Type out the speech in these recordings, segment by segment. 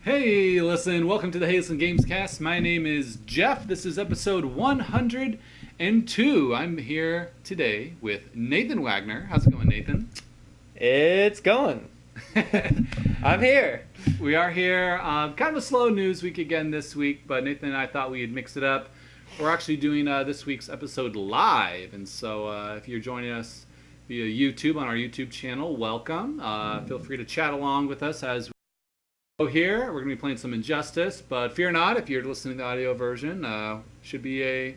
Hey, listen, welcome to the Hey Listen Games Cast. My name is Jeff. This is episode 102. I'm here today with Nathan Wagner. How's it going, Nathan? It's going. I'm here. We are here. Kind of a slow news week again this week, but Nathan and I thought we'd mix it up. We're actually doing this week's episode live, and so if you're joining us via YouTube on our YouTube channel, welcome. Feel free to chat along with us as we go here. We're going to be playing some Injustice, but fear not if you're listening to the audio version. Should be a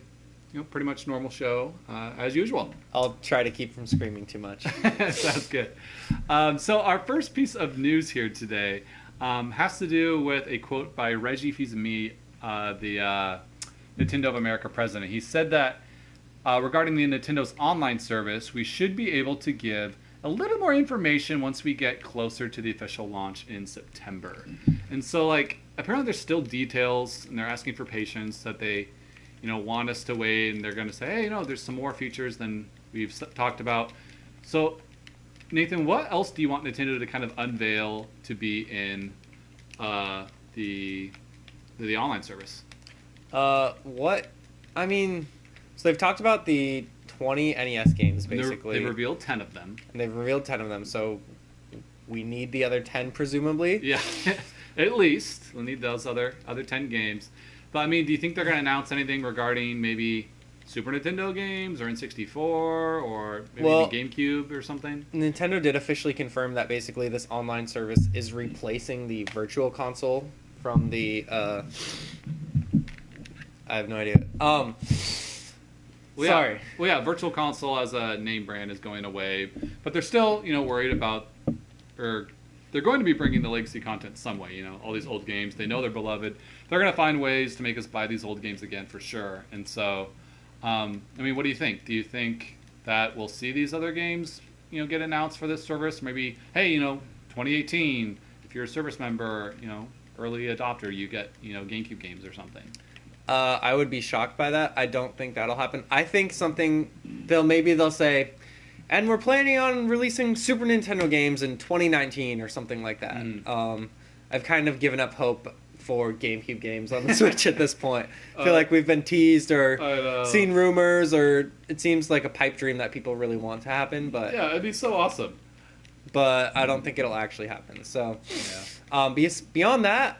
pretty much normal show as usual. I'll try to keep from screaming too much. Sounds good. So our first piece of news here today has to do with a quote by Reggie Fils-Aimé, the Nintendo of America president. He said that regarding the Nintendo's online service, we should be able to give a little more information once we get closer to the official launch in September. And so, apparently there's still details, and they're asking for patience that they, want us to wait, and they're going to say, hey, there's some more features than we've talked about. So, Nathan, what else do you want Nintendo to kind of unveil to be in the online service? So they've talked about the 20 NES games, basically. They've revealed 10 of them. And they've revealed 10 of them, so we need the other 10, presumably. Yeah, at least. We'll need those other 10 games. But, do you think they're going to announce anything regarding maybe Super Nintendo games or N64 or maybe the GameCube or something? Nintendo did officially confirm that basically this online service is replacing the Virtual Console from the... I have no idea. Sorry. Virtual Console as a name brand is going away, but they're still, worried about, or they're going to be bringing the legacy content some way. All these old games, they know they're beloved. They're going to find ways to make us buy these old games again for sure. And so, what do you think? Do you think that we'll see these other games, get announced for this service? Maybe, hey, 2018, if you're a service member, early adopter, you get, GameCube games or something. I would be shocked by that. I don't think that'll happen. I think they'll say, and we're planning on releasing Super Nintendo games in 2019 or something like that. I've kind of given up hope for GameCube games on the Switch at this point. I feel like we've been teased or seen rumors, or it seems like a pipe dream that people really want to happen. But yeah, it'd be so awesome. But I don't think it'll actually happen. So, beyond that,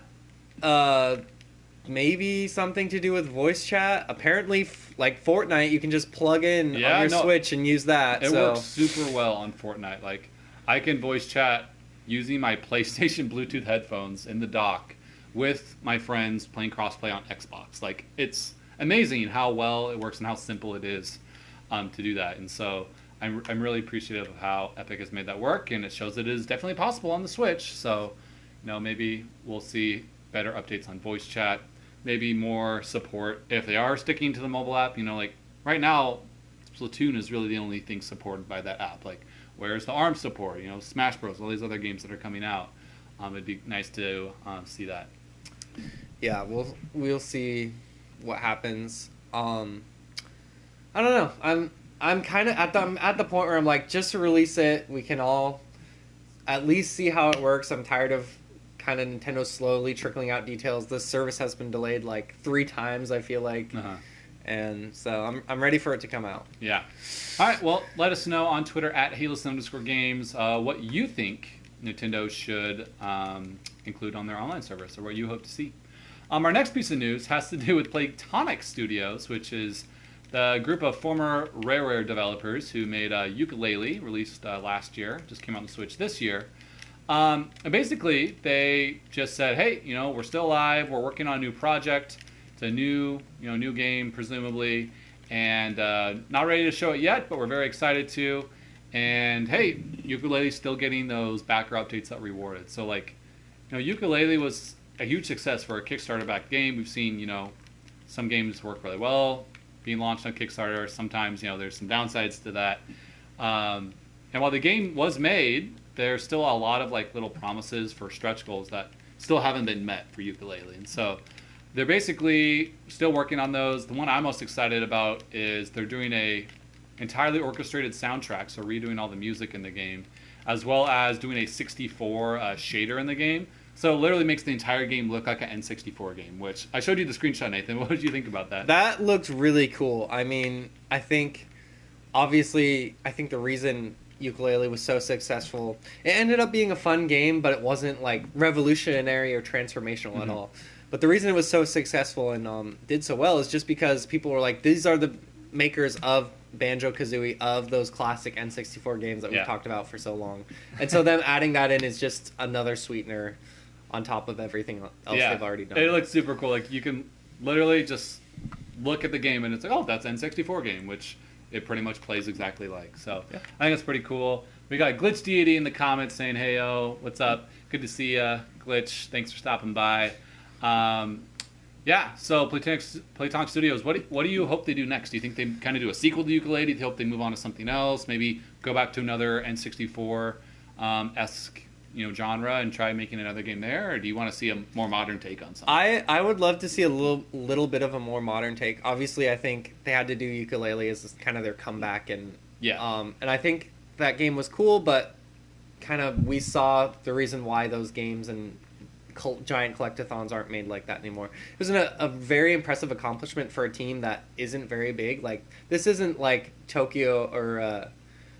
maybe something to do with voice chat. Apparently, like Fortnite, you can just plug in on your Switch and use that. It works super well on Fortnite. I can voice chat using my PlayStation Bluetooth headphones in the dock with my friends playing crossplay on Xbox. It's amazing how well it works and how simple it is to do that. And so I'm really appreciative of how Epic has made that work, and it shows it is definitely possible on the Switch. So, maybe we'll see better updates on voice chat. Maybe more support if they are sticking to the mobile app. Right now, Splatoon is really the only thing supported by that app. Where's the ARM support? Smash Bros. All these other games that are coming out. It'd be nice to see that. Yeah, we'll see what happens. I don't know. I'm kind of at the point where I'm like, just to release it, we can all at least see how it works. I'm tired of kind of Nintendo slowly trickling out details. This service has been delayed 3 times, I feel like. And so I'm ready for it to come out. Yeah. All right, well, let us know on Twitter at @HeyListen_Games what you think Nintendo should include on their online service, or what you hope to see. Our next piece of news has to do with Planktonic Studios, which is the group of former Rareware developers who made Yooka-Laylee, released last year, just came out on the Switch this year. And basically, they just said, hey, we're still alive, we're working on a new project, it's a new game, presumably, and not ready to show it yet, but we're very excited to. And hey, Yooka-Laylee's still getting those backer updates that rewarded. So, Yooka-Laylee was a huge success for a Kickstarter-backed game. We've seen, some games work really well being launched on Kickstarter. Sometimes, there's some downsides to that. And while the game was made, there's still a lot of little promises for stretch goals that still haven't been met for Yooka-Laylee. And so they're basically still working on those. The one I'm most excited about is they're doing a entirely orchestrated soundtrack, so redoing all the music in the game, as well as doing a 64 shader in the game, So it literally makes the entire game look like an N64 game, which I showed you the screenshot, Nathan. What did you think about that? That looked really cool. I mean, I think the reason Ukulele was so successful, it ended up being a fun game, but it wasn't like revolutionary or transformational at all. But the reason it was so successful and did so well is just because people were like, these are the makers of Banjo-Kazooie, of those classic N64 games that we've talked about for so long. And so them adding that in is just another sweetener on top of everything else they've already done. It looks super cool. Like, you can literally just look at the game and it's like, oh, that's an N64 game, which it pretty much plays exactly like. So I think it's pretty cool. We got Glitch Deity in the comments saying, hey, yo, what's up? Good to see ya, Glitch. Thanks for stopping by. So Planktonic Studios, what do you hope they do next? Do you think they kind of do a sequel to Ukulele? Do you hope they move on to something else? Maybe go back to another N64 esque genre and try making another game there? Or do you want to see a more modern take on something? I would love to see a little bit of a more modern take. Obviously, I think they had to do Ukulele as kind of their comeback, and and I think that game was cool, but kind of we saw the reason why those games and giant collectathons aren't made like that anymore. It was a very impressive accomplishment for a team that isn't very big. Like, this isn't like Tokyo or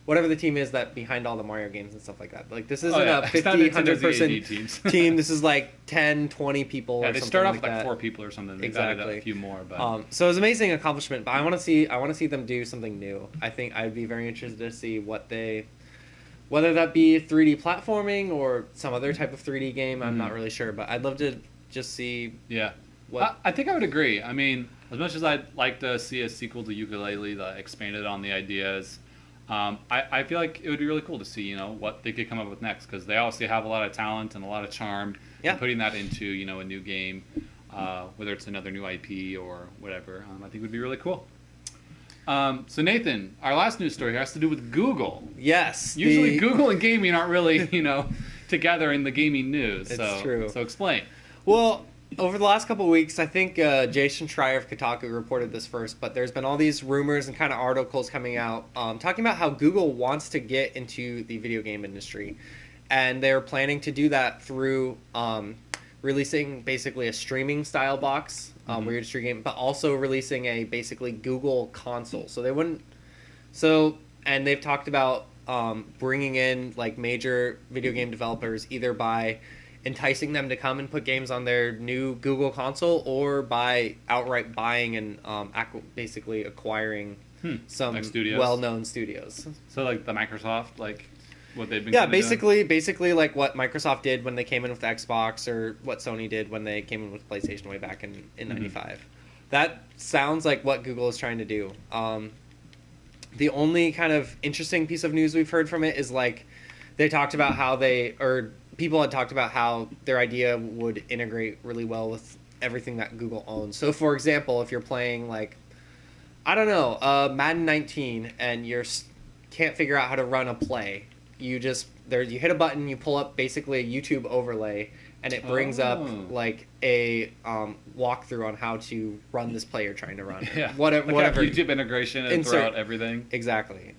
whatever the team is that behind all the Mario games and stuff like that. Like, this isn't a 50, 100-person team. This is like 10, 20 people or something. They start off like with that. 4 people or something. They've Exactly. added a few more. But So it was an amazing accomplishment, but I want to see them do something new. I think I'd be very interested to see whether that be 3D platforming or some other type of 3D game. I'm not really sure, but I'd love to just see. Yeah, I think I would agree. I mean, as much as I'd like to see a sequel to Ukulele that expanded on the ideas, I feel like it would be really cool to see what they could come up with next, because they obviously have a lot of talent and a lot of charm. And putting that into a new game, whether it's another new IP or whatever, I think would be really cool. So Nathan, our last news story here has to do with Google. Yes. Usually Google and gaming aren't really, together in the gaming news. It's true. So explain. Well, over the last couple of weeks, I think Jason Schreier of Kotaku reported this first, but there's been all these rumors and kind of articles coming out talking about how Google wants to get into the video game industry. And they're planning to do that through releasing basically a streaming style box where you stream game, but also releasing a basically Google console. And they've talked about bringing in like major video game developers either by enticing them to come and put games on their new Google console, or by outright buying and basically acquiring some like studios? well-known studios. So like the Microsoft, like what they've been basically like what Microsoft did when they came in with Xbox, or what Sony did when they came in with PlayStation way back in 95. That sounds like what Google is trying to do. The only kind of interesting piece of news we've heard from it is like they talked about how people had talked about how their idea would integrate really well with everything that Google owns. So for example, if you're playing like, I don't know, Madden 19 and you can't figure out how to run a play, you hit a button, you pull up basically a YouTube overlay, and it brings up like a walkthrough on how to run this play you're trying to run. Yeah, whatever. YouTube integration and throughout everything. Exactly.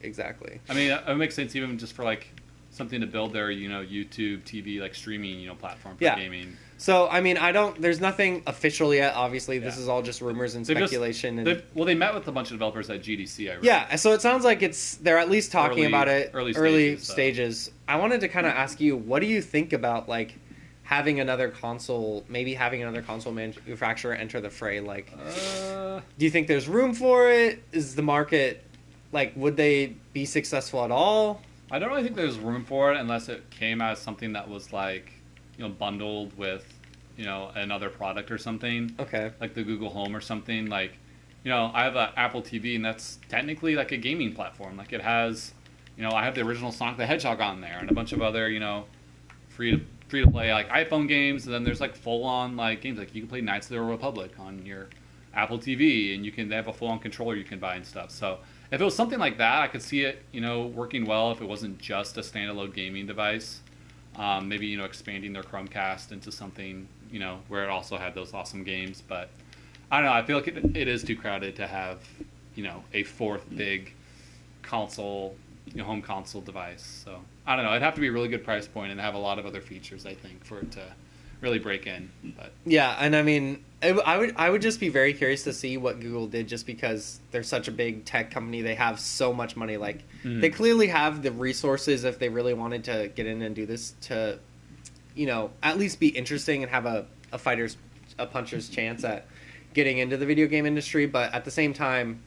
I mean, it makes sense even just for like something to build their YouTube TV like streaming platform for gaming. So I mean, there's nothing official yet. Obviously, this is all just rumors and speculation. They met with a bunch of developers at GDC. I read. Yeah, so it sounds like they're at least talking about it early stages. I wanted to kind of ask you, what do you think about like having another console manufacturer enter the fray? Like, do you think there's room for it? Is the market like, would they be successful at all? I don't really think there's room for it unless it came as something that was like, bundled with, another product or something. Okay. Like the Google Home or something. Like, I have an Apple TV, and that's technically like a gaming platform. Like, it has, I have the original Sonic the Hedgehog on there and a bunch of other, free to play like iPhone games. And then there's like full on like games, like you can play Knights of the Old Republic on your Apple TV, and they have a full on controller you can buy and stuff. So if it was something like that, I could see it, working well if it wasn't just a standalone gaming device. Maybe, expanding their Chromecast into something, where it also had those awesome games. But I don't know. I feel like it is too crowded to have, a fourth big console, home console device. So I don't know. It'd have to be a really good price point and have a lot of other features, I think, for it to really break in. But Yeah, and I mean, I would just be very curious to see what Google did, just because they're such a big tech company. They have so much money. Like, they clearly have the resources if they really wanted to get in and do this to, at least be interesting and have a puncher's chance at getting into the video game industry. But at the same time,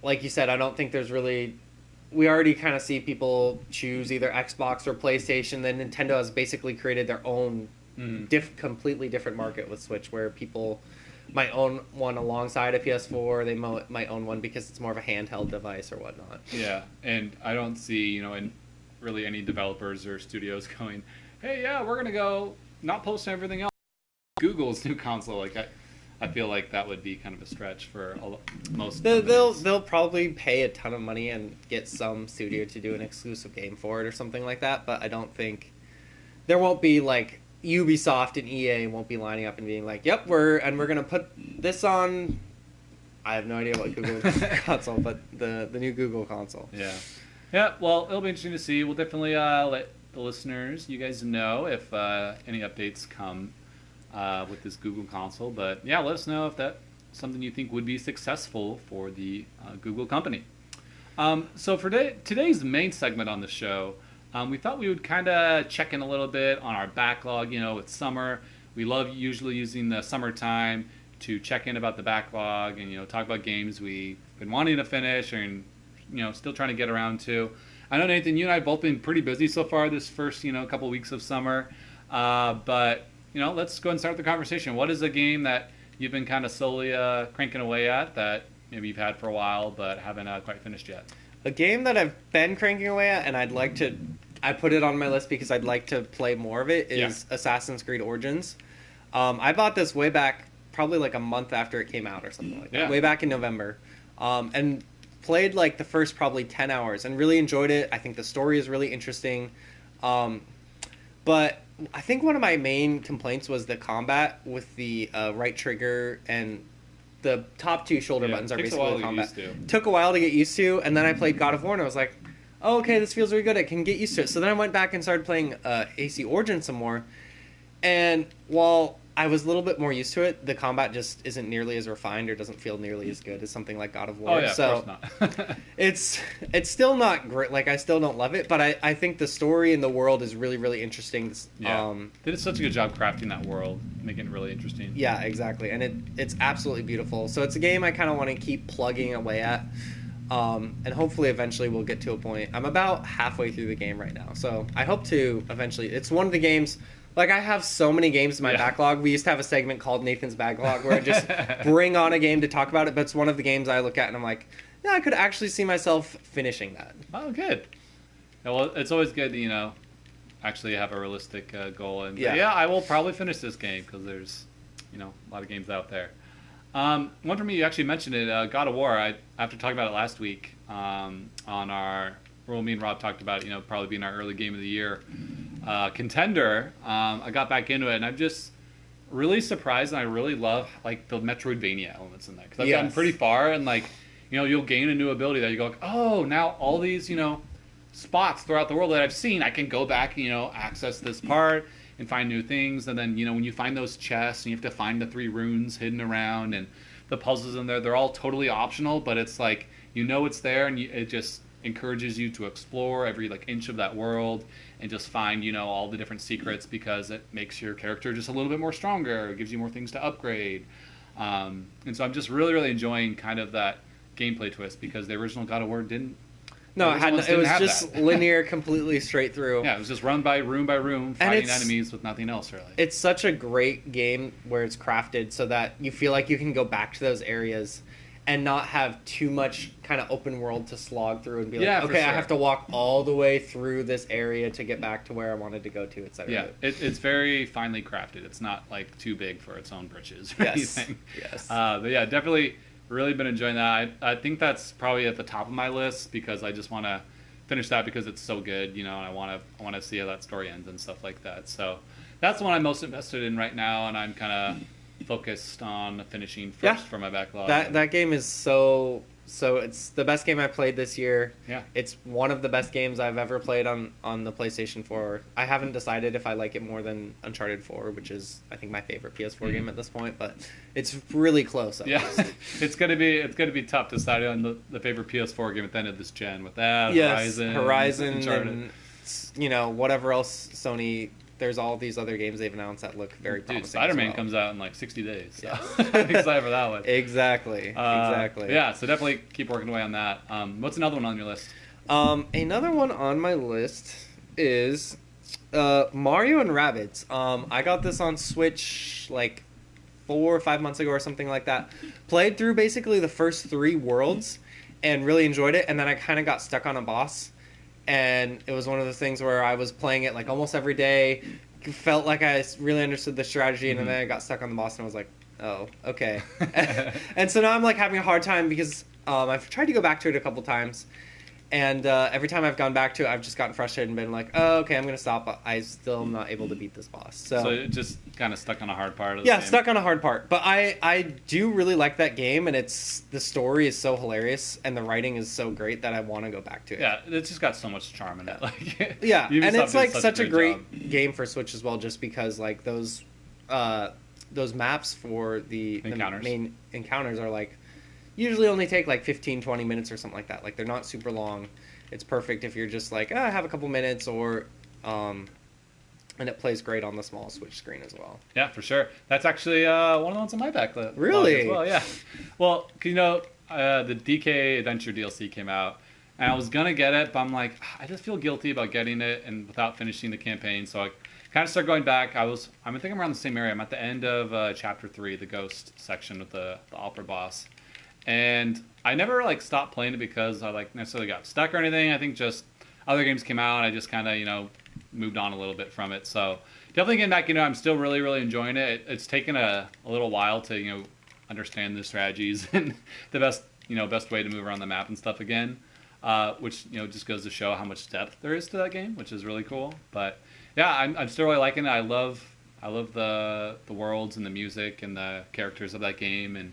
like you said, I don't think there's really... We already kind of see people choose either Xbox or PlayStation. Then Nintendo has basically created their own completely different market with Switch, where people might own one alongside a PS4. They might own one because it's more of a handheld device or whatnot. Yeah, and I don't see, in really any developers or studios going, hey, yeah, we're going to go not post everything else. Google's new console, like I feel like that would be kind of a stretch for most. They'll probably pay a ton of money and get some studio to do an exclusive game for it or something like that. But I don't think there won't be like Ubisoft and EA won't be lining up and being like, "Yep, we're gonna put this on." I have no idea what Google console, but the new Google console. Yeah. Well, it'll be interesting to see. We'll definitely let the listeners, you guys, know if any updates come with this Google console. But yeah, let us know if that's something you think would be successful for the Google company. So for today's main segment on the show, we thought we would kind of check in a little bit on our backlog. It's summer. We love usually using the summertime to check in about the backlog and, talk about games we've been wanting to finish and, still trying to get around to. I know, Nathan, you and I have both been pretty busy so far this first, couple weeks of summer. But let's go and start the conversation. What is a game that you've been kind of slowly cranking away at that maybe you've had for a while but haven't quite finished yet? A game that I've been cranking away at, and I put it on my list because I'd like to play more of it, is Assassin's Creed Origins. I bought this way back, probably like a month after it came out or something like that, way back in November, and played like the first probably 10 hours and really enjoyed it. I think the story is really interesting. But I think one of my main complaints was the combat with the right trigger, and the top two shoulder buttons are basically the combat. Took a while to get used to, and then I played God of War, and I was like, oh, okay, this feels really good. I can get used to it. So then I went back and started playing AC Origins some more, and while I was a little bit more used to it, the combat just isn't nearly as refined or doesn't feel nearly as good as something like God of War. Oh, yeah, so of course not. it's still not great. Like, I still don't love it, but I think the story and the world is really, really interesting. Yeah. They did such a good job crafting that world, making it really interesting. Yeah, exactly. And it's absolutely beautiful. So it's a game I kind of want to keep plugging away at. And hopefully eventually we'll get to a point. I'm about halfway through the game right now. So I hope to eventually. It's one of the games. Like, I have so many games in my backlog. We used to have a segment called Nathan's Backlog where I just bring on a game to talk about it, but it's one of the games I look at and I'm like, yeah, I could actually see myself finishing that. Oh, good. Yeah, well, it's always good to, actually have a realistic goal. And yeah, I will probably finish this game because there's, a lot of games out there. One for me, you actually mentioned it, God of War. After talking about it last week on our... Well, me and Rob talked about it, probably being our early game of the year contender. I got back into it, and I'm just really surprised, and I really love like the Metroidvania elements in there because I've gotten pretty far, and like you'll gain a new ability that you go, oh, now all these spots throughout the world that I've seen, I can go back, access this part and find new things, and then when you find those chests, and you have to find the 3 runes hidden around, and the puzzles in there, they're all totally optional, but it's like it's there, and it just encourages you to explore every inch of that world and just find all the different secrets because it makes your character just a little bit more stronger. It gives you more things to upgrade, and so I'm just really, really enjoying kind of that gameplay twist because the original God of War didn't. No, it was just linear, completely straight through. Yeah, it was just run by room, fighting enemies with nothing else really. It's such a great game where it's crafted so that you feel like you can go back to those areas and not have too much kind of open world to slog through and be like, okay, I have to walk all the way through this area to get back to where I wanted to go to, etc. Yeah, it's very finely crafted. It's not too big for its own britches or anything. Yes. But yeah, definitely really been enjoying that. I think that's probably at the top of my list because I just want to finish that because it's so good, and I want to see how that story ends and stuff like that. So that's the one I'm most invested in right now, and I'm kind of focused on finishing first for my backlog. That game is so So it's the best game I played this year. Yeah. It's one of the best games I've ever played on the PlayStation 4. I haven't decided if I like it more than Uncharted 4, which is I think my favorite PS4 game at this point, but it's really close. Yeah, it's gonna be tough to decide on the favorite PS4 game at the end of this gen with that. Yes, Horizon, Uncharted. And whatever else Sony. There's all these other games they've announced that look very promising. Dude, Spider-Man comes out in like 60 days. So I'm excited for that one. Exactly. Yeah, so definitely keep working away on that. What's another one on your list? Another one on my list is Mario and Rabbids. I got this on Switch like 4 or 5 months ago or something like that. Played through basically the first 3 worlds and really enjoyed it, and then I kind of got stuck on a boss. And it was one of the things where I was playing it like almost every day, felt like I really understood the strategy, and then I got stuck on the boss and I was like, oh, okay. And so now I'm like having a hard time because I've tried to go back to it a couple times, and every time I've gone back to it, I've just gotten frustrated and been like, oh, okay, I'm going to stop, but I still am not able to beat this boss. So it just kind of stuck on a hard part of the game. Yeah, stuck on a hard part. But I do really like that game, and the story is so hilarious, and the writing is so great that I want to go back to it. Yeah, it's just got so much charm in it. Like, yeah, and it's like such a great game for Switch as well, just because like those maps for the main encounters are like usually only take like 15-20 minutes or something like that. Like they're not super long. It's perfect if you're just like, I have a couple minutes, or and it plays great on the small Switch screen as well. Yeah, for sure. That's actually one of the ones on my backlist. Really? As well, yeah. Well, the DK Adventure DLC came out, and I was gonna get it, but I'm like, I just feel guilty about getting it and without finishing the campaign. So I kind of started going back. I think I'm around the same area. I'm at the end of Chapter 3, the Ghost section with the opera boss. And I never like stopped playing it because I like necessarily got stuck or anything. I think just other games came out and I just kind of moved on a little bit from it. So definitely getting back, I'm still really, really enjoying it. It's taken a little while to understand the strategies and the best way to move around the map and stuff again, which just goes to show how much depth there is to that game, which is really cool. But yeah, I'm still really liking it. I love the worlds and the music and the characters of that game, and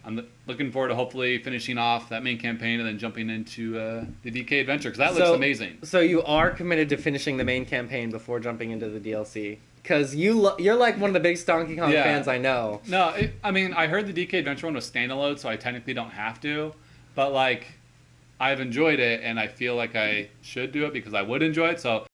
I'm looking forward to hopefully finishing off that main campaign and then jumping into the DK Adventure, because that looks amazing. So you are committed to finishing the main campaign before jumping into the DLC? Because you're like one of the biggest Donkey Kong fans I know. No, I heard the DK Adventure one was standalone, so I technically don't have to. But like, I've enjoyed it, and I feel like I should do it because I would enjoy it. So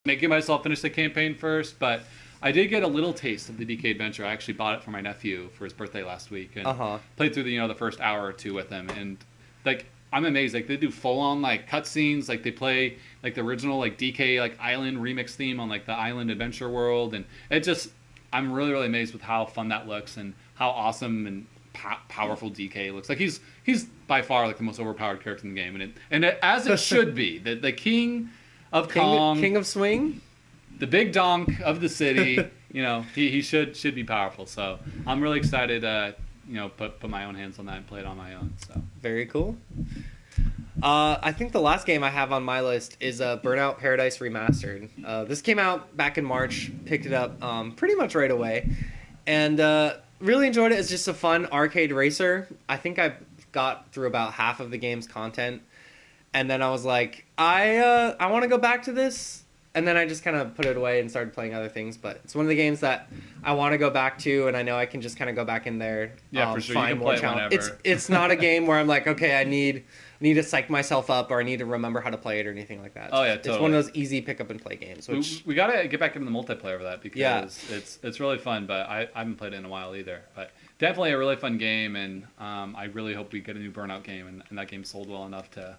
making myself finish the campaign first, but I did get a little taste of the DK Adventure. I actually bought it for my nephew for his birthday last week, and played through the first hour or two with him, and like I'm amazed. Like they do full on like cutscenes, like they play like the original like DK like Island remix theme on like the Island Adventure World, and I'm really, really amazed with how fun that looks and how awesome and powerful DK looks. Like he's by far like the most overpowered character in the game, and as it should be, the king of Kong, king of Swing. The big donk of the city, he should be powerful. So I'm really excited to, put my own hands on that and play it on my own. So very cool. I think the last game I have on my list is Burnout Paradise Remastered. This came out back in March. Picked it up pretty much right away, and really enjoyed it. It's just a fun arcade racer. I think I got through about half of the game's content, and then I was like, I want to go back to this. And then I just kind of put it away and started playing other things. But it's one of the games that I want to go back to, and I know I can just kind of go back in there. Yeah, for sure. You can play it whenever. It's not a game where I'm like, okay, I need to psych myself up, or I need to remember how to play it or anything like that. Oh yeah, totally. It's one of those easy pick up and play games. Which we gotta get back into the multiplayer of that because it's really fun. But I haven't played it in a while either. But definitely a really fun game, and I really hope we get a new Burnout game, and that game sold well enough to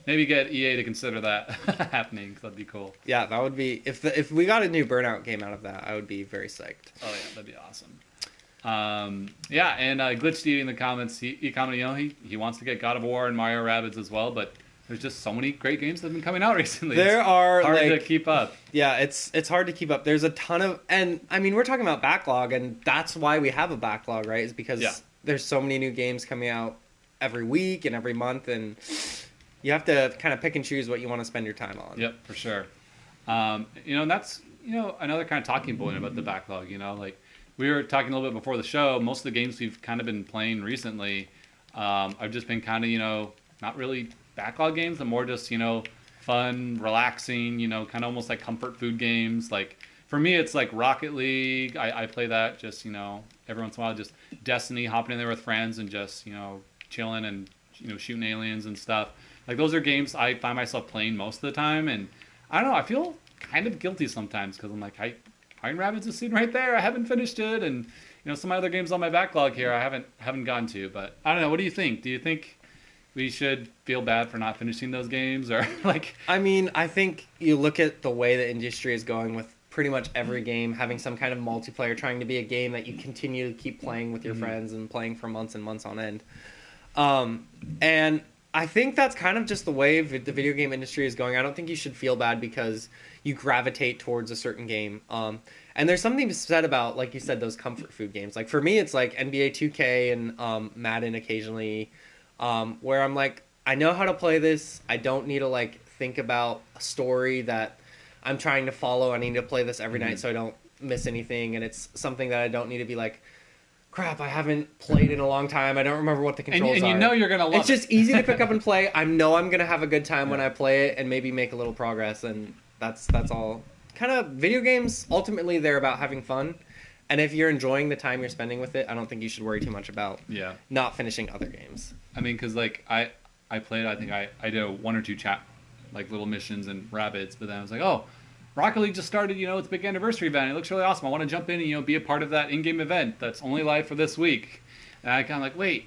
maybe get EA to consider that happening, because that'd be cool. Yeah, that would be... If we got a new Burnout game out of that, I would be very psyched. Oh, yeah, that'd be awesome. And Glitch in the comments, he commented, he wants to get God of War and Mario Rabbids as well, but there's just so many great games that have been coming out recently. There are hard to keep up. Yeah, it's hard to keep up. There's a ton of... And, I mean, we're talking about backlog, and that's why we have a backlog, right? Is because there's so many new games coming out every week and every month, and... You have to kind of pick and choose what you want to spend your time on. Yep, for sure. And that's, another kind of talking point about the backlog, like we were talking a little bit before the show, most of the games we've kind of been playing recently, I've just been kind of, not really backlog games, but more just, fun, relaxing, kind of almost like comfort food games. Like, for me, it's like Rocket League. I play that just, every once in a while. Just Destiny, hopping in there with friends and just, chilling and, shooting aliens and stuff. Like, those are games I find myself playing most of the time. And I don't know, I feel kind of guilty sometimes because I'm like, Iron Rabbids is sitting right there. I haven't finished it. And, some other games on my backlog here I haven't gotten to. But I don't know. What do you think? Do you think we should feel bad for not finishing those games? Or like, I mean, I think you look at the way the industry is going with pretty much every game having some kind of multiplayer, trying to be a game that you continue to keep playing with your friends and playing for months and months on end. And I think that's kind of just the way the video game industry is going. I don't think you should feel bad because you gravitate towards a certain game. And there's something to be said about, like you said, those comfort food games. Like, for me, it's like NBA 2K and Madden occasionally, where I'm like, I know how to play this. I don't need to, like, think about a story that I'm trying to follow. I need to play this every night so I don't miss anything. And it's something that I don't need to be like, crap, I haven't played in a long time. I don't remember what the controls are. And you're going to love it. It's just easy to pick up and play. I know I'm going to have a good time when I play it and maybe make a little progress. And that's all. Kind of video games, ultimately, they're about having fun. And if you're enjoying the time you're spending with it, I don't think you should worry too much about not finishing other games. I mean, because, like, I played, I think I did a 1 or 2 like, little missions and Rabbids, but then I was like, oh, Rocket League just started, it's a big anniversary event. It looks really awesome. I want to jump in and, be a part of that in-game event that's only live for this week. And I kind of like, wait,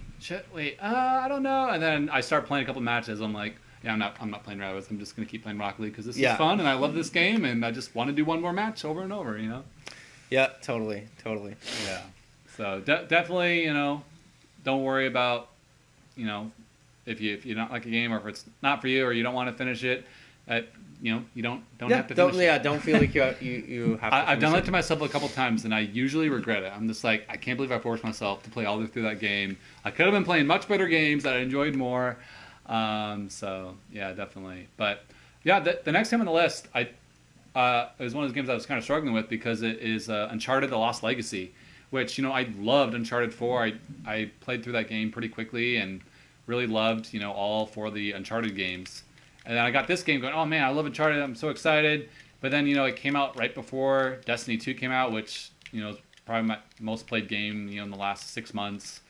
I don't know. And then I start playing a couple matches. I'm like, yeah, I'm not playing Rabbids. I'm just going to keep playing Rocket League because this is fun and I love this game and I just want to do one more match over and over, Yeah, totally. Yeah. So definitely, don't worry about, if you don't like a game or if it's not for you or you don't want to finish it, you don't have to finish it. Yeah, don't feel like you have to I've done that to myself a couple times and I usually regret it. I'm just like, I can't believe I forced myself to play all the way through that game. I could have been playing much better games that I enjoyed more. So yeah, definitely. But yeah, the next game on the list, it was one of those games I was kind of struggling with because it is Uncharted: The Lost Legacy, which I loved Uncharted 4. I played through that game pretty quickly and really loved all 4 of the Uncharted games. And then I got this game going, oh man, I love Uncharted. I'm so excited. But then it came out right before Destiny 2 came out, which is probably my most played game in the last 6 months.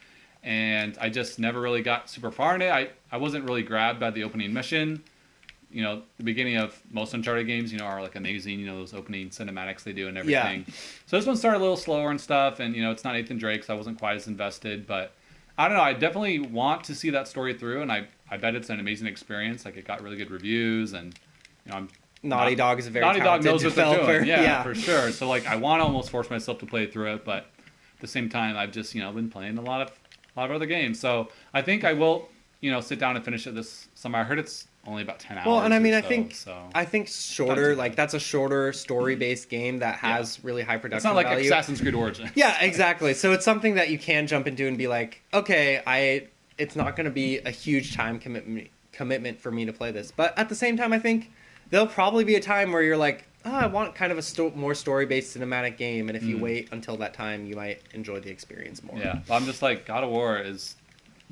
And I just never really got super far in it. I wasn't really grabbed by the opening mission. The beginning of most Uncharted games, are like amazing, those opening cinematics they do and everything. Yeah. So this one started a little slower and stuff, and, it's not Nathan Drake, so I wasn't quite as invested. But I don't know, I definitely want to see that story through, and I bet it's an amazing experience. Like, it got really good reviews, and, Naughty Dog is a very Naughty Dog knows developer. What they're doing. Yeah, for sure. So, like, I want to almost force myself to play through it, but at the same time, I've just, been playing a lot of other games. So I think I will, sit down and finish it this summer. I heard it's only about 10 hours. Well, and I mean, so, I think shorter, like that's a shorter story-based game that has really high production value. It's not like Assassin's Creed Origins. Yeah, exactly. So it's something that you can jump into and be like, okay, it's not going to be a huge time commitment for me to play this. But at the same time, I think there'll probably be a time where you're like, oh, I want kind of a more story-based cinematic game, and if you wait until that time, you might enjoy the experience more. Yeah, I'm just like, God of War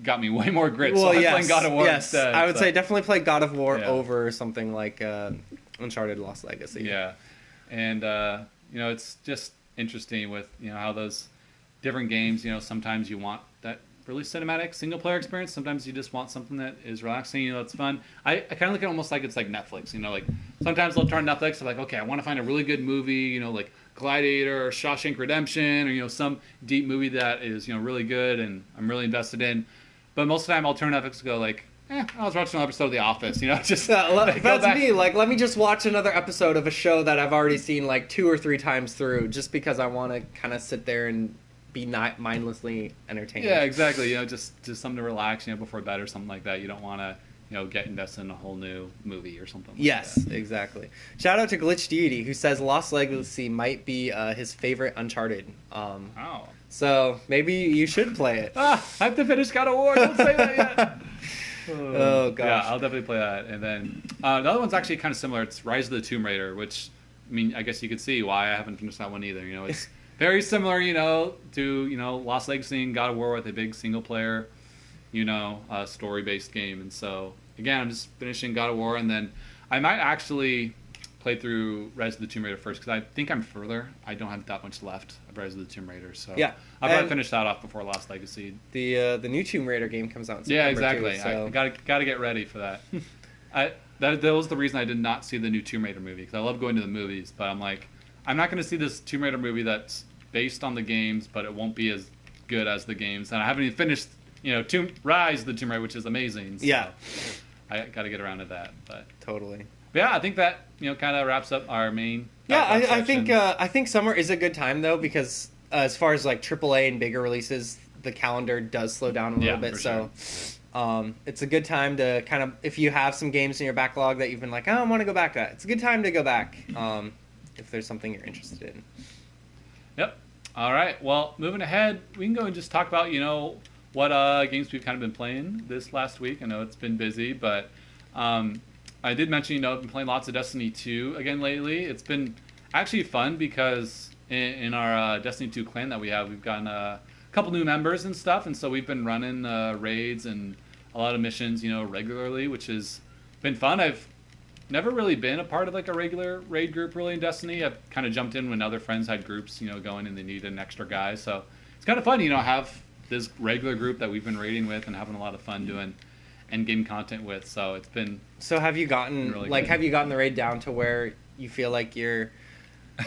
got me way more grit, so I'm playing God of War instead. I would say definitely play God of War over something like Uncharted: Lost Legacy. Yeah, and it's just interesting with how those different games. Sometimes you want that really cinematic single player experience. Sometimes you just want something that is relaxing. It's fun. I kind of look at it almost like it's like Netflix. Like sometimes I'll turn Netflix. I'm like, okay, I want to find a really good movie. Like Gladiator or Shawshank Redemption, or some deep movie that is really good and I'm really invested in. But most of the time I'll turn Netflix and go like, I was watching an episode of The Office. Just that's me. Like, let me just watch another episode of a show that I've already seen like 2 or 3 times through, just because I want to kind of sit there and be not mindlessly entertained. Yeah, exactly. Just something to relax, before bed or something like that. You don't want to, get invested in a whole new movie or something. Yes, like that. Exactly. Shout out to Glitch Deity, who says Lost Legacy might be his favorite Uncharted. Oh. So maybe you should play it. I have to finish God of War. Don't say that yet. Oh gosh. Yeah, I'll definitely play that. And then the other one's actually kind of similar. It's Rise of the Tomb Raider, which I guess you could see why I haven't finished that one either. It's very similar, to Lost Legacy and God of War with a big single player, story-based game. And so, again, I'm just finishing God of War, and then I might actually play through Rise of the Tomb Raider first, because I think I'm further. I don't have that much left of Rise of the Tomb Raider, so yeah, I'll probably finish that off before Lost Legacy. The new Tomb Raider game comes out in September. Yeah, exactly. Too, so. I gotta get ready for that. That was the reason I did not see the new Tomb Raider movie, because I love going to the movies, but I'm like, I'm not going to see this Tomb Raider movie that's based on the games, but it won't be as good as the games. And I haven't even finished, Rise of the Tomb Raider, which is amazing. So yeah. I got to get around to that. But totally. Yeah, I think that kind of wraps up our main. Yeah, I think summer is a good time though, because as far as like AAA and bigger releases, the calendar does slow down a little bit. So it's a good time to kind of, if you have some games in your backlog that you've been like, oh, I want to go back to that. It's a good time to go back if there's something you're interested in. Yep. All right. Well, moving ahead, we can go and just talk about what games we've kind of been playing this last week. I know it's been busy, but I did mention, I've been playing lots of Destiny 2 again lately. It's been actually fun because in our Destiny 2 clan that we have, we've gotten a couple new members and stuff, and so we've been running raids and a lot of missions, regularly, which has been fun. I've never really been a part of like a regular raid group really in Destiny. I've kind of jumped in when other friends had groups, going and they needed an extra guy. So it's kind of fun, have this regular group that we've been raiding with and having a lot of fun doing end game content with. So it's been. So have you gotten really like good. Have you gotten the raid down to where you feel like you're?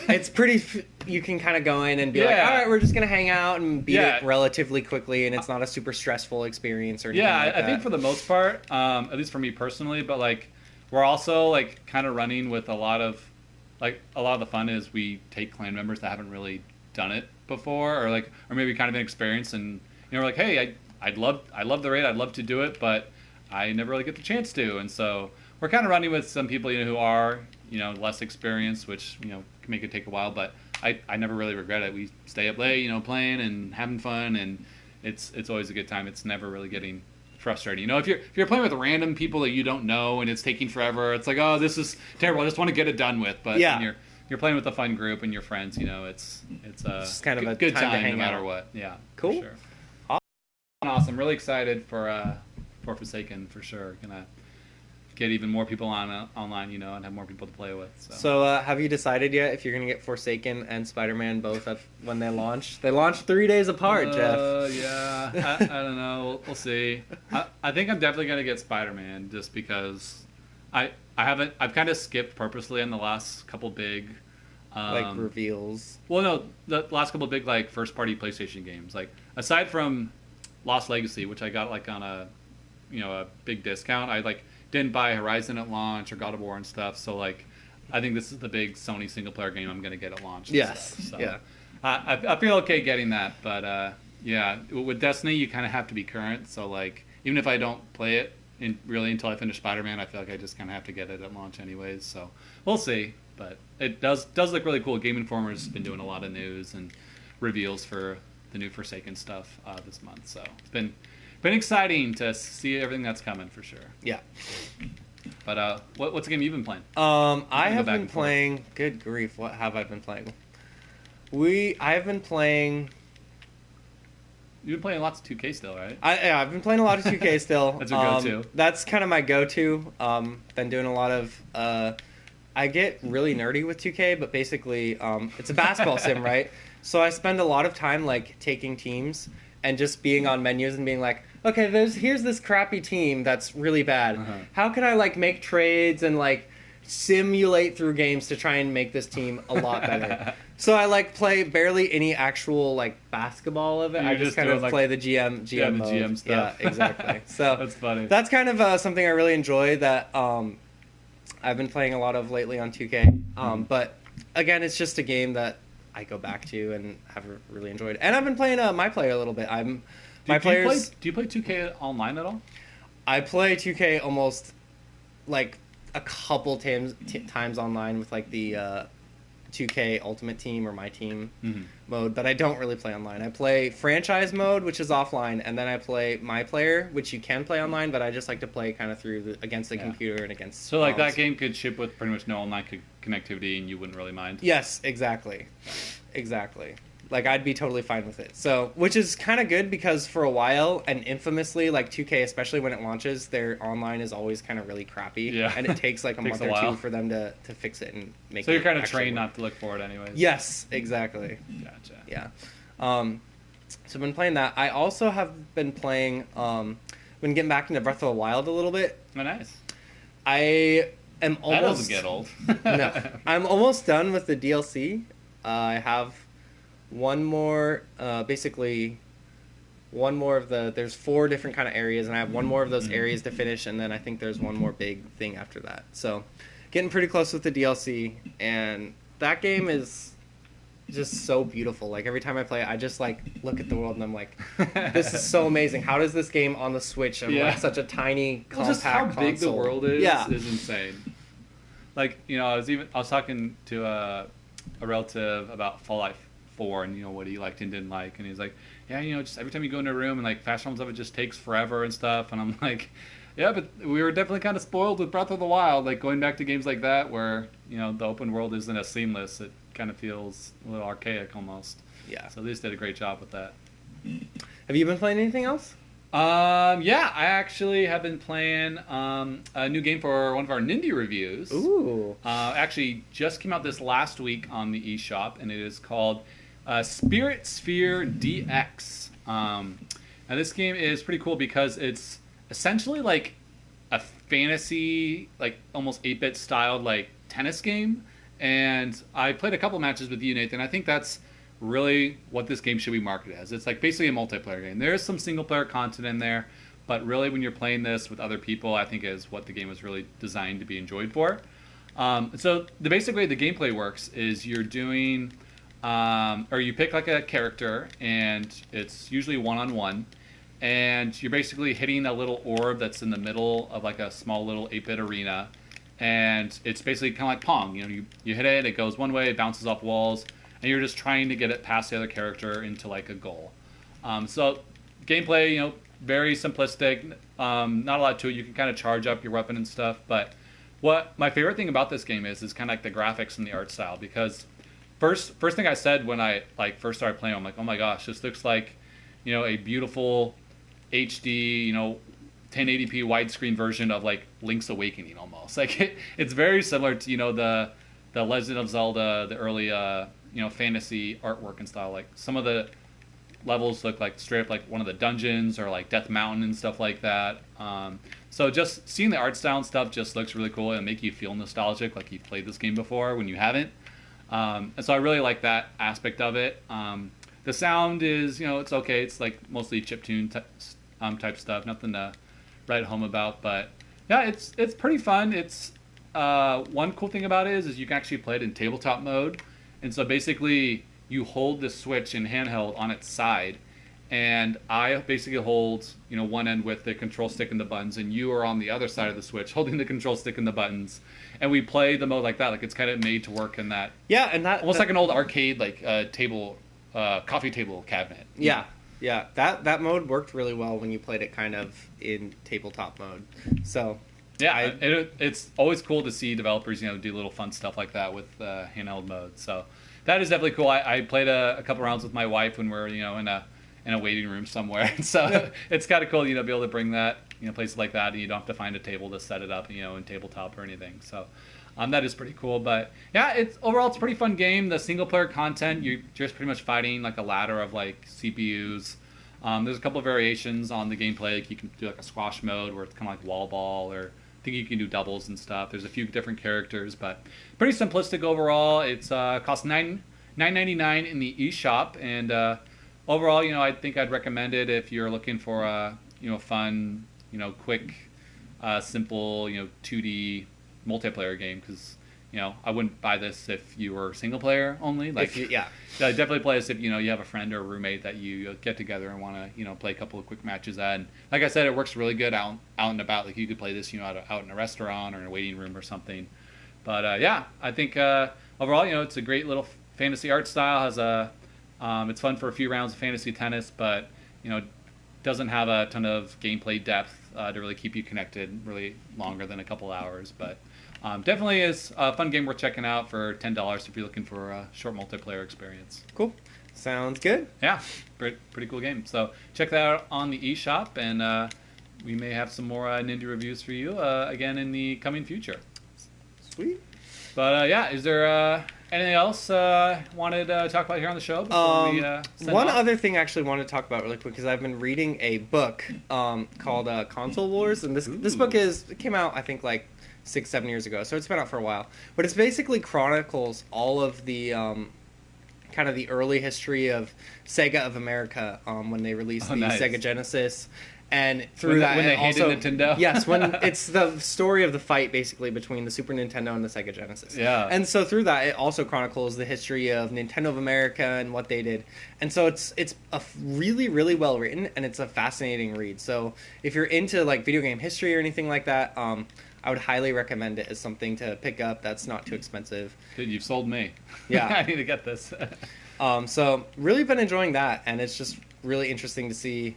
It's pretty. You can kind of go in and be like, all right, we're just gonna hang out and beat it relatively quickly, and it's not a super stressful experience or anything like that. I think for the most part, at least for me personally, but like we're also like kind of running with a lot of the fun is we take clan members that haven't really done it before, or maybe kind of inexperienced, and we're like, hey, I love the raid, I'd love to do it, but I never really get the chance to, and so we're kind of running with some people who are less experienced, which can make it take a while, but I never really regret it. We stay up late, playing and having fun, and it's always a good time. It's never really getting frustrating. If you're playing with random people that you don't know and it's taking forever, it's like, oh, this is terrible. I just want to get it done with. But when you're playing with a fun group and your friends, it's just kind of a good time to hang no matter out. what. Yeah, cool. For sure. Awesome. Really excited for Forsaken for sure. Gonna get even more people online, and have more people to play with. So have you decided yet if you're going to get Forsaken and Spider-Man both when they launch? They launch 3 days apart, Jeff. Yeah, I don't know. We'll see. I think I'm definitely going to get Spider-Man just because I've kind of skipped purposely on the last couple big reveals. Well, no, the last couple big first-party PlayStation games. Aside from Lost Legacy, which I got on a big discount, I didn't buy Horizon at launch or God of War and stuff, so I think this is the big Sony single player game I'm going to get at launch. Yes. So, yeah. I feel okay getting that, but with Destiny you kind of have to be current. So even if I don't play it until I finish Spider-Man, I feel like I just kind of have to get it at launch anyways. So we'll see, but it does look really cool. Game Informer's been doing a lot of news and reveals for the new Forsaken stuff this month, so it's been exciting to see everything that's coming for sure. Yeah. But what's the game you've been playing? I have been playing. Good grief! What have I been playing? I've been playing. You've been playing lots of 2K still, right? I've been playing a lot of 2K still. That's your go-to. That's kind of my go-to. Been doing a lot of. I get really nerdy with 2K, but basically, it's a basketball sim, right? So I spend a lot of time taking teams and just being on menus and being like, okay, here's this crappy team that's really bad. Uh-huh. How can I make trades and simulate through games to try and make this team a lot better? So I play barely any actual basketball of it. I just kind of play the GM the mode. GM stuff. Yeah, exactly. So that's funny. That's kind of something I really enjoy that I've been playing a lot of lately on 2K. But again, it's just a game that I go back to and have really enjoyed. And I've been playing My Player a little bit. Do you play 2K online at all? I play 2K almost a couple times online with the 2K Ultimate Team or My Team mode, but I don't really play online. I play franchise mode, which is offline, and then I play My Player, which you can play online, but I just like to play kind of through against the computer and against. So that game could ship with pretty much no online connectivity, and you wouldn't really mind. Yes, exactly. Like, I'd be totally fine with it. So, which is kind of good because for a while, and infamously, like 2K, especially when it launches, their online is always kind of really crappy. Yeah. And it takes like a Takes month a or while. two for them to fix it and make it. So you're kind of actually trained work. not to look for it anyways. Yes, exactly. Gotcha. Yeah. So I've been playing that. I also have been playing, been getting back into Breath of the Wild a little bit. Oh, nice. I am almost... That doesn't get old. No. I'm almost done with the DLC. I have one more, basically one more of the, there's 4 different kind of areas, and I have one more of those areas to finish, and then I think there's one more big thing after that. So getting pretty close with the DLC, and that game is just so beautiful. Like, every time I play it, I just like look at the world and I'm like, this is so amazing. How does this game on the Switch and like such a tiny compact just how console? big the world is Yeah. is insane. Like, I was talking to a relative about Fallout 4 and what he liked and didn't like, and he's like, yeah, just every time you go into a room and like fast forms of it just takes forever and stuff, and I'm like, yeah, but we were definitely kind of spoiled with Breath of the Wild, like going back to games like that where the open world isn't as seamless. It kind of feels a little archaic almost. Yeah. So they just did a great job with that. Have you been playing anything else? Yeah, I actually have been playing a new game for one of our Nindy reviews. Ooh. Actually, just came out this last week on the eShop, and it is called Spirit Sphere DX. And this game is pretty cool because it's essentially like a fantasy, like almost 8-bit styled like tennis game. And I played a couple matches with you, Nathan. I think that's really what this game should be marketed as. It's like basically a multiplayer game. There is some single player content in there, but really when you're playing this with other people, I think is what the game was really designed to be enjoyed for. So basically the gameplay works is you're doing, or you pick like a character, and it's usually one-on-one, and you're basically hitting a little orb that's in the middle of like a small little 8-bit arena, and it's basically kind of like Pong. You hit it, it goes one way, it bounces off walls, and you're just trying to get it past the other character into like a goal. So gameplay, very simplistic, not a lot to it. You can kind of charge up your weapon and stuff, but what my favorite thing about this game is kind of like the graphics and the art style, because first thing I said when I like first started playing, I'm like, oh my gosh, this looks like a beautiful HD 1080p widescreen version of like Link's Awakening almost. Like it's very similar to the Legend of Zelda, the early fantasy artwork and style. Like some of the levels look like straight up like one of the dungeons or like Death Mountain and stuff like that. So just seeing the art style and stuff just looks really cool and make you feel nostalgic, like you've played this game before when you haven't. And so I really like that aspect of it. The sound is, it's okay. It's like mostly chiptune type stuff. Nothing to write home about, but yeah, it's pretty fun. It's one cool thing about it is you can actually play it in tabletop mode, and so basically you hold the Switch in handheld on its side, and I basically hold one end with the control stick and the buttons, and you are on the other side of the Switch holding the control stick and the buttons, and we play the mode like that. Like it's kind of made to work in that. Yeah, and that almost like an old arcade like coffee table cabinet. Yeah. Yeah, that mode worked really well when you played it kind of in tabletop mode. So yeah, it's always cool to see developers do little fun stuff like that with handheld mode. So that is definitely cool. I played a couple rounds with my wife when we're in a waiting room somewhere. So it's kind of cool be able to bring that places like that, and you don't have to find a table to set it up in tabletop or anything. So that is pretty cool. But yeah, it's a pretty fun game. The single player content, you're just pretty much fighting like a ladder of like CPUs. There's a couple of variations on the gameplay. Like you can do like a squash mode where it's kind of like wall ball, or I think you can do doubles and stuff. There's a few different characters, but pretty simplistic overall. It's costs $9.99 in the eShop, and overall, I think I'd recommend it if you're looking for a fun, quick, simple, 2D multiplayer game, because I wouldn't buy this if you were single player only. Like, yeah, definitely play this if you have a friend or a roommate that you get together and want to play a couple of quick matches at. And like I said, it works really good out and about. Like you could play this out in a restaurant or in a waiting room or something. But yeah, I think overall, it's a great little fantasy art style. Has it's fun for a few rounds of fantasy tennis, but doesn't have a ton of gameplay depth to really keep you connected really longer than a couple hours. But definitely is a fun game worth checking out for $10 if you're looking for a short multiplayer experience. Cool. Sounds good. Yeah, pretty cool game. So check that out on the eShop, and we may have some more Ninja reviews for you again in the coming future. Sweet. But yeah, is there anything else wanted to talk about here on the show before we send one off? other thing I actually wanted to talk about really quick, because I've been reading a book called Console Wars, and this book came out, I think, like 6-7 years ago, so it's been out for a while. But it's basically chronicles all of the kind of the early history of Sega of America when they released the nice. Sega Genesis. And through that, when they also, hated Nintendo? Yes, when it's the story of the fight, basically, between the Super Nintendo and the Sega Genesis. Yeah. And so through that, it also chronicles the history of Nintendo of America and what they did. And so it's a really, really well written, and it's a fascinating read. So if you're into like video game history or anything like that, I would highly recommend it as something to pick up that's not too expensive. Dude, you've sold me. Yeah. I need to get this. So really been enjoying that, and it's just really interesting to see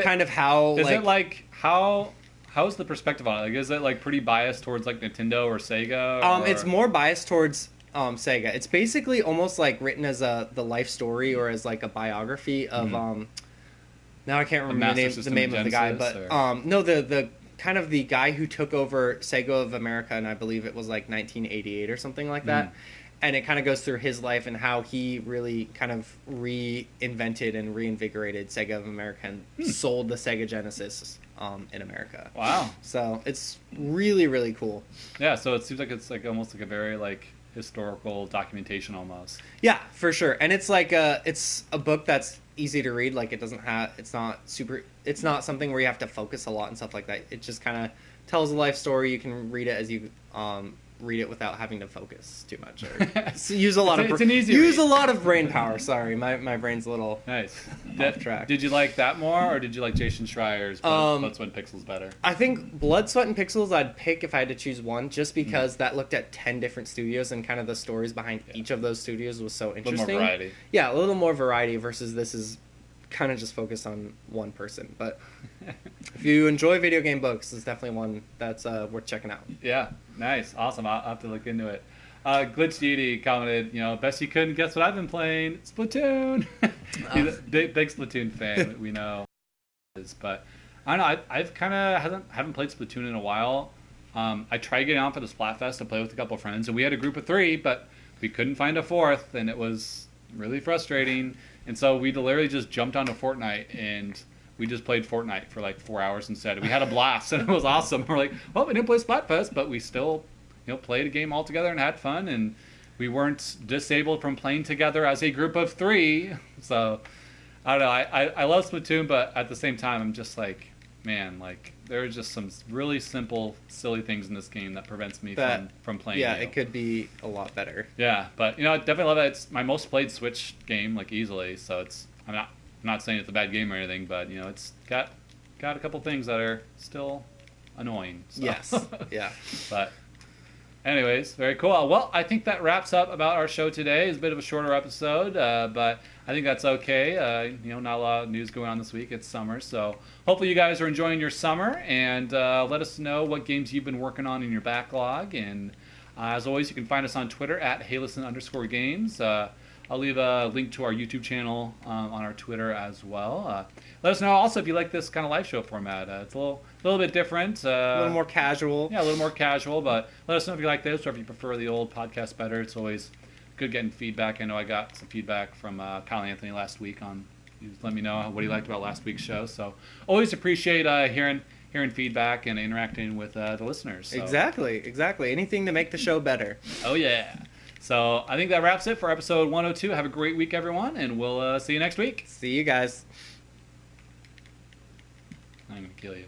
kind of how... Is it like... How's the perspective on it? Like, is it like pretty biased towards like Nintendo or Sega? Or... It's more biased towards Sega. It's basically almost like written as the life story or as like a biography of... now I can't remember the name of the guy, but... no, the kind of the guy who took over Sega of America, and I believe it was like 1988 or something like that. And it kind of goes through his life and how he really kind of reinvented and reinvigorated Sega of America and sold the Sega Genesis in America. Wow. So it's really, really cool. Yeah, so it seems like it's like almost like a very like historical documentation almost. Yeah, for sure. And it's like it's a book that's easy to read. Like it's not something where you have to focus a lot and stuff like that. It just kind of tells a life story. You can read it as you read it without having to focus too much or use a lot of a lot of brain power. Sorry, my brain's a little nice off track. Did you like that more, or did you like Jason Schreier's Blood, Sweat, and Pixels better? I think Blood, Sweat, and Pixels I'd pick if I had to choose one, just because that looked at 10 different studios and kind of the stories behind each of those studios was so interesting. A little more variety. Yeah, a little more variety versus this is kind of just focused on one person. But if you enjoy video game books, it's definitely one that's worth checking out. Yeah, nice, awesome. I'll have to look into it. Glitch Deity commented, best you couldn't guess what I've been playing, Splatoon. He's a big Splatoon fan, we know. But I don't know, I've kind of haven't played Splatoon in a while. I tried getting on for the Splatfest to play with a couple of friends, and we had a group of 3, but we couldn't find a 4th, and it was really frustrating. And so we literally just jumped onto Fortnite, and we just played Fortnite for like 4 hours instead. We had a blast, and it was awesome. We're like, well, we didn't play Splatfest, but we still, played a game all together and had fun, and we weren't disabled from playing together as a group of 3. So, I don't know. I love Splatoon, but at the same time, I'm just like, man, like, there's just some really simple, silly things in this game that prevents me from playing. Yeah, it could be a lot better. Yeah, but I definitely love it. It's my most played Switch game, like easily. So I'm not saying it's a bad game or anything, but it's got a couple things that are still annoying. So. Yes. Yeah. But anyways, very cool. Well, I think that wraps up about our show today. It's a bit of a shorter episode, but I think that's okay. Not a lot of news going on this week. It's summer, so hopefully you guys are enjoying your summer, and let us know what games you've been working on in your backlog. And as always, you can find us on Twitter at HeyListen_games. I'll leave a link to our YouTube channel on our Twitter as well. Let us know also if you like this kind of live show format. It's a little bit different. A little more casual. Yeah, a little more casual, but let us know if you like this or if you prefer the old podcast better. It's always good getting feedback. I know I got some feedback from Kyle Anthony last week he let me know what he liked about last week's show. So always appreciate hearing feedback and interacting with the listeners. So. Exactly. Anything to make the show better. Oh, yeah. So I think that wraps it for episode 102. Have a great week, everyone, and we'll see you next week. See you guys. I'm going to kill you.